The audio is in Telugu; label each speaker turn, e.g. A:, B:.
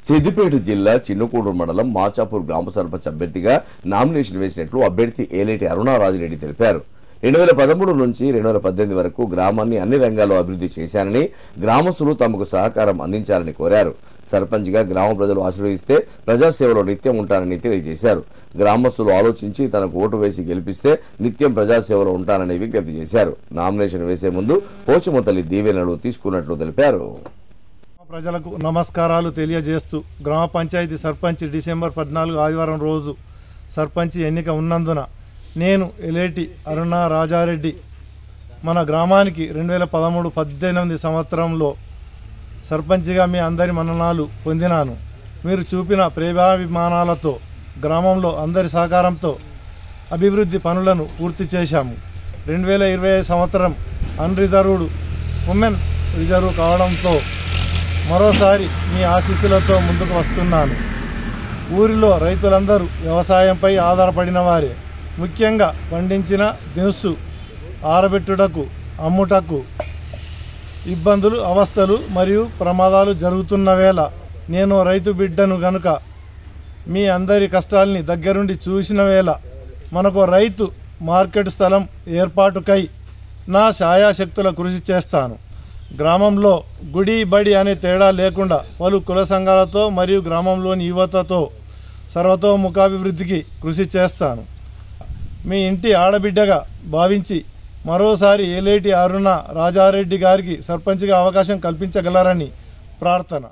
A: సిద్దిపేట జిల్లా చిన్నకూడూరు మండలం మాచాపూర్ గ్రామ సర్పంచ్ అభ్యర్థిగా నామినేషన్ వేసినట్లు అభ్యర్థి ఏలేటి అరుణారాజిరెడ్డి తెలిపారు. 2013 నుంచి 2018 వరకు గ్రామాన్ని అన్ని రంగాల్లో అభివృద్ధి చేశానని, గ్రామస్తులు తమకు సహకారం అందించాలని కోరారు. సర్పంచ్గా గ్రామ ప్రజలు ఆశీర్వదిస్తే ప్రజాసేవలో నిత్యం ఉంటానని తెలియజేశారు. గ్రామస్తులు ఆలోచించి తనకు ఓటు వేసి గెలిపిస్తే నిత్యం ప్రజాసేవలో ఉంటానని విజ్ఞప్తి చేశారు. నామినేషన్ వేసే ముందు పోచమ్మ తల్లి దీవెనలు తీసుకున్నట్లు తెలిపారు.
B: ప్రజలకు నమస్కారాలు తెలియజేస్తూ గ్రామ పంచాయతీ సర్పంచ్ డిసెంబర్ 14 ఆదివారం రోజు సర్పంచ్ ఎన్నిక ఉన్నందున నేను ఏలేటి అరుణారాజారెడ్డి మన గ్రామానికి 2013-18 సంవత్సరంలో సర్పంచ్గా మీ అందరి మన్ననలు పొందినాను. మీరు చూపిన ప్రేమాభిమానాలతో గ్రామంలో అందరి సహకారంతో అభివృద్ధి పనులను పూర్తి చేశాము. 2020 సంవత్సరం అన్రిజర్వ్డ్ ఉమెన్ రిజర్వ్ కావడంతో మరోసారి మీ ఆశీస్సులతో ముందుకు వస్తున్నాను. ఊరిలో రైతులందరూ వ్యవసాయంపై ఆధారపడిన వారే. ముఖ్యంగా పండించిన దినుసు ఆరబెట్టుటకు, అమ్ముటకు ఇబ్బందులు, అవస్థలు మరియు ప్రమాదాలు జరుగుతున్న వేళ నేను రైతు బిడ్డను గనుక మీ అందరి కష్టాల్ని దగ్గరుండి చూసిన వేళ మనకు రైతు మార్కెట్ స్థలం ఏర్పాటుకై నా ఛాయాశక్తుల కృషి చేస్తాను. గ్రామంలో గుడి బడి అనే తేడా లేకుండా పలు కుల సంఘాలతో మరియు గ్రామంలోని యువతతో సర్వతోముఖాభివృద్ధికి కృషి చేస్తాను. మీ ఇంటి ఆడబిడ్డగా భావించి మరోసారి ఏలేటి అరుణ రాజారెడ్డి గారికి సర్పంచ్గా అవకాశం కల్పించగలరని ప్రార్థన.